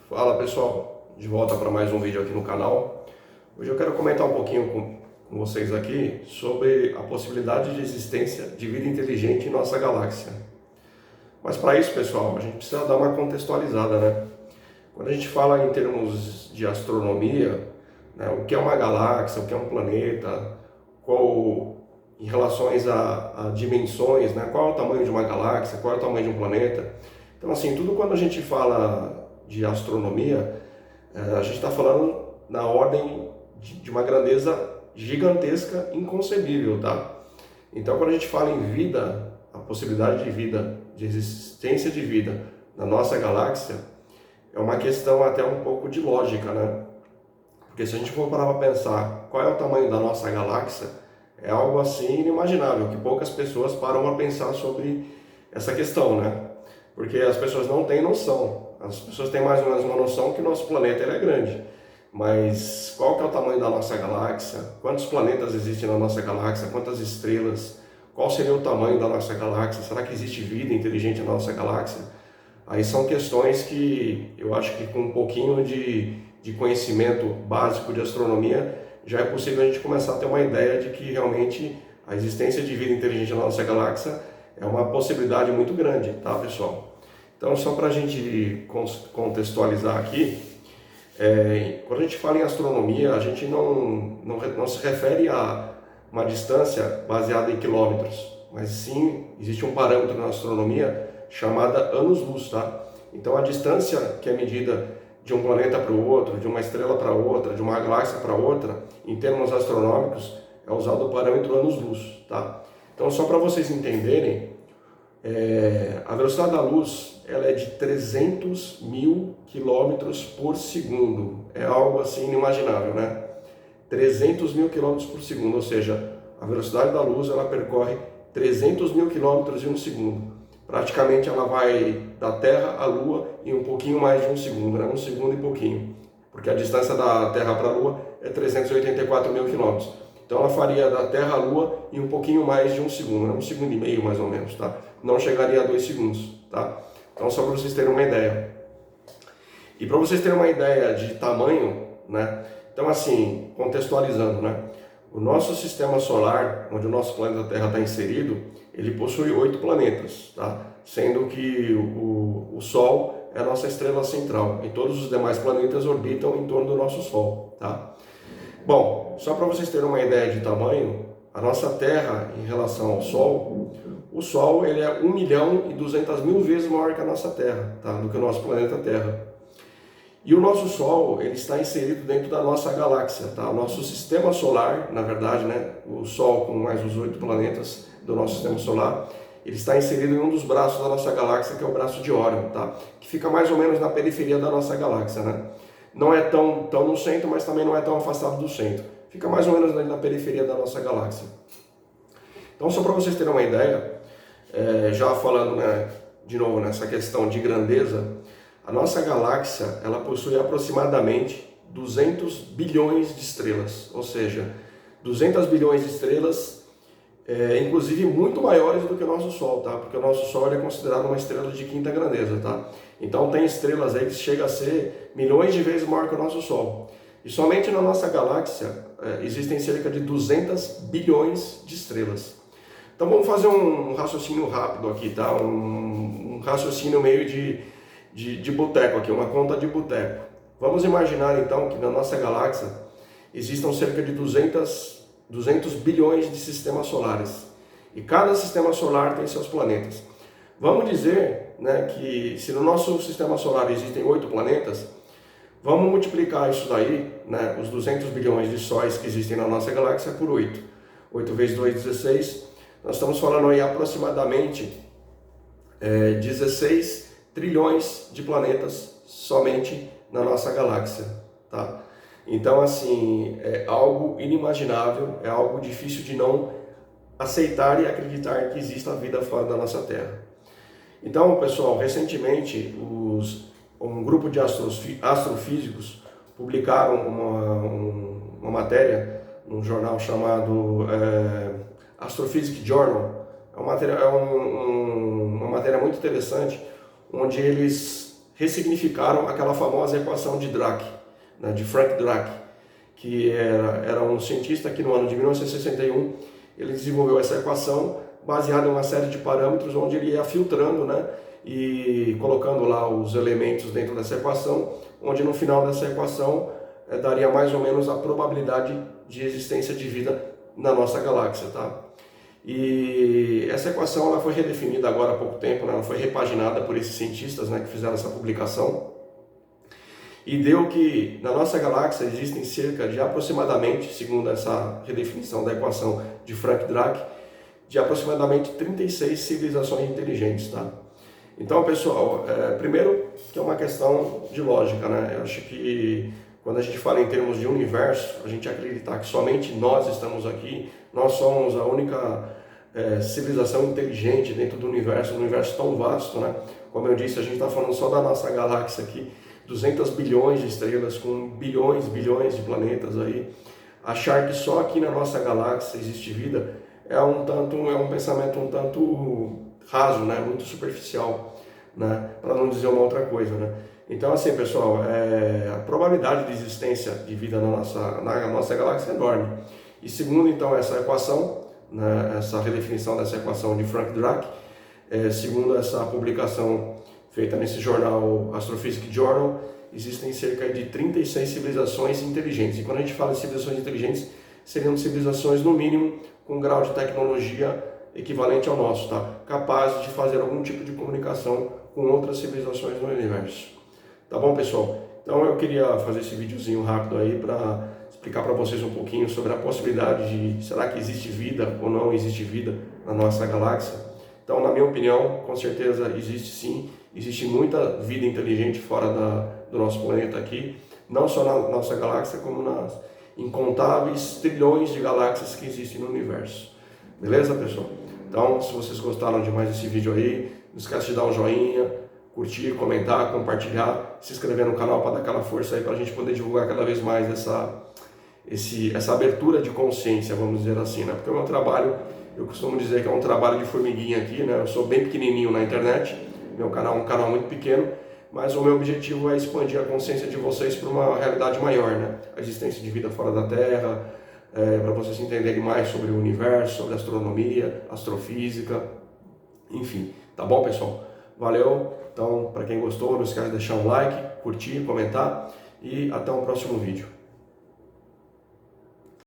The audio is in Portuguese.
Fala pessoal, de volta para mais um vídeo aqui no canal. Hoje eu quero comentar um pouquinho com vocês aqui sobre a possibilidade de existência de vida inteligente em nossa galáxia. Mas para isso, pessoal, a gente precisa dar uma contextualizada, né? Quando a gente fala em termos de astronomia, né, o que é uma galáxia, o que é um planeta, em relações a dimensões, né, qual é o tamanho de uma galáxia, qual é o tamanho de um planeta. Então, assim, tudo quando a gente fala de astronomia, a gente está falando na ordem de uma grandeza gigantesca, inconcebível, tá? Então, quando a gente fala em vida, a possibilidade de vida, de existência de vida na nossa galáxia, é uma questão até um pouco de lógica, né? Porque se a gente for parar para pensar qual é o tamanho da nossa galáxia, é algo assim inimaginável, que poucas pessoas param a pensar sobre essa questão, né? Porque as pessoas não têm noção. As pessoas têm mais ou menos uma noção que o nosso planeta ele é grande. Mas qual que é o tamanho da nossa galáxia? Quantos planetas existem na nossa galáxia? Quantas estrelas? Qual seria o tamanho da nossa galáxia? Será que existe vida inteligente na nossa galáxia? Aí são questões que eu acho que com um pouquinho de conhecimento básico de astronomia já é possível a gente começar a ter uma ideia de que realmente a existência de vida inteligente na nossa galáxia é uma possibilidade muito grande, tá, pessoal? Então, só para a gente contextualizar aqui, quando a gente fala em astronomia, a gente não se refere a uma distância baseada em quilômetros, mas sim existe um parâmetro na astronomia chamada anos-luz, tá? Então, a distância que é medida de um planeta para o outro, de uma estrela para outra, de uma galáxia para outra, em termos astronômicos, é usado o parâmetro anos-luz, tá? Então, só para vocês entenderem, a velocidade da luz ela é de 300 mil quilômetros por segundo. É algo assim inimaginável, né? 300 mil quilômetros por segundo, ou seja, a velocidade da luz ela percorre 300 mil quilômetros em um segundo. Praticamente ela vai da Terra à Lua em um pouquinho mais de um segundo, né? Um segundo e pouquinho. Porque a distância da Terra para a Lua é 384 mil quilômetros. Então ela faria da Terra à Lua em um pouquinho mais de um segundo, né? Um segundo e meio mais ou menos, tá? Não chegaria a 2 segundos, tá? Então só para vocês terem uma ideia. E para vocês terem uma ideia de tamanho, né? Então assim, contextualizando, né? O nosso sistema solar, onde o nosso planeta Terra está inserido, ele possui 8 planetas, tá? Sendo que o Sol é a nossa estrela central e todos os demais planetas orbitam em torno do nosso Sol, tá? Bom, só para vocês terem uma ideia de tamanho, a nossa Terra em relação ao Sol, o Sol ele é 1.200.000 vezes maior que a nossa Terra, tá? Do que o nosso planeta Terra. E o nosso Sol ele está inserido dentro da nossa galáxia, tá? O nosso sistema solar, na verdade, né? O Sol com mais os 8 planetas do nosso sistema solar, ele está inserido em um dos braços da nossa galáxia, que é o braço de Órion, tá? Que fica mais ou menos na periferia da nossa galáxia, né? Não é tão no centro, mas também não é tão afastado do centro. Fica mais ou menos na periferia da nossa galáxia. Então, só para vocês terem uma ideia, já falando, né, de novo nessa questão de grandeza, a nossa galáxia ela possui aproximadamente 200 bilhões de estrelas, ou seja, 200 bilhões de estrelas, inclusive muito maiores do que o nosso Sol, tá? Porque o nosso Sol é considerado uma estrela de quinta grandeza, tá? Então tem estrelas aí que chegam a ser milhões de vezes maior que o nosso Sol. E somente na nossa galáxia existem cerca de 200 bilhões de estrelas. Então vamos fazer um raciocínio rápido aqui, tá? Um raciocínio meio de boteco aqui, uma conta de boteco. Vamos imaginar então que na nossa galáxia existam cerca de 200 bilhões de sistemas solares. E cada sistema solar tem seus planetas. Vamos dizer, né, que se no nosso sistema solar existem 8 planetas, vamos multiplicar isso daí, né, os 200 bilhões de sóis que existem na nossa galáxia por 8. 8 vezes 2, 16. Nós estamos falando aí aproximadamente 16 trilhões de planetas somente na nossa galáxia, tá? Então, assim, é algo inimaginável, é algo difícil de não aceitar e acreditar que exista vida fora da nossa Terra. Então, pessoal, recentemente, um grupo de astrofísicos publicaram uma matéria num jornal chamado Astrophysics Journal. É uma matéria muito interessante, onde eles ressignificaram aquela famosa equação de Dirac, né, de Frank Dirac, que era um cientista que no ano de 1961 ele desenvolveu essa equação baseada em uma série de parâmetros onde ele ia filtrando, né, e colocando lá os elementos dentro dessa equação, onde no final dessa equação daria mais ou menos a probabilidade de existência de vida na nossa galáxia, tá? E essa equação ela foi redefinida agora há pouco tempo, né? Ela foi repaginada por esses cientistas, né, que fizeram essa publicação, e deu que na nossa galáxia existem cerca de aproximadamente, segundo essa redefinição da equação de Frank Dirac, de aproximadamente 36 civilizações inteligentes, tá? Então, pessoal, primeiro que é uma questão de lógica, né? Eu acho que quando a gente fala em termos de universo, a gente acreditar que somente nós estamos aqui, nós somos a única civilização inteligente dentro do universo, um universo tão vasto, né? Como eu disse, a gente está falando só da nossa galáxia aqui, 200 bilhões de estrelas com bilhões de planetas aí. Achar que só aqui na nossa galáxia existe vida é um pensamento um tanto raso, né? Muito superficial, né? Para não dizer uma outra coisa, né? Então, assim, pessoal, a probabilidade de existência de vida na nossa galáxia é enorme. E segundo, então, essa equação, né, essa redefinição dessa equação de Frank Dirac, segundo essa publicação feita nesse jornal Astrophysics Journal, existem cerca de 36 civilizações inteligentes. E quando a gente fala de civilizações inteligentes, seriam civilizações, no mínimo, com um grau de tecnologia equivalente ao nosso, tá? Capazes de fazer algum tipo de comunicação com outras civilizações no universo. Tá bom, pessoal? Então eu queria fazer esse videozinho rápido aí para explicar para vocês um pouquinho sobre a possibilidade de, será que existe vida ou não existe vida na nossa galáxia? Então, na minha opinião, com certeza existe sim, existe muita vida inteligente fora do nosso planeta aqui, não só na nossa galáxia, como nas incontáveis trilhões de galáxias que existem no universo. Beleza, pessoal? Então, se vocês gostaram de mais esse vídeo aí, não esquece de dar um joinha, curtir, comentar, compartilhar, se inscrever no canal para dar aquela força aí para a gente poder divulgar cada vez mais essa abertura de consciência, vamos dizer assim, né? Porque o meu trabalho, eu costumo dizer que é um trabalho de formiguinha aqui, né? Eu sou bem pequenininho na internet, meu canal é um canal muito pequeno, mas o meu objetivo é expandir a consciência de vocês para uma realidade maior, né? A existência de vida fora da Terra, para vocês entenderem mais sobre o universo, sobre astronomia, astrofísica, enfim. Tá bom, pessoal? Valeu! Então, para quem gostou, não esquece de deixar um like, curtir, comentar e até o próximo vídeo.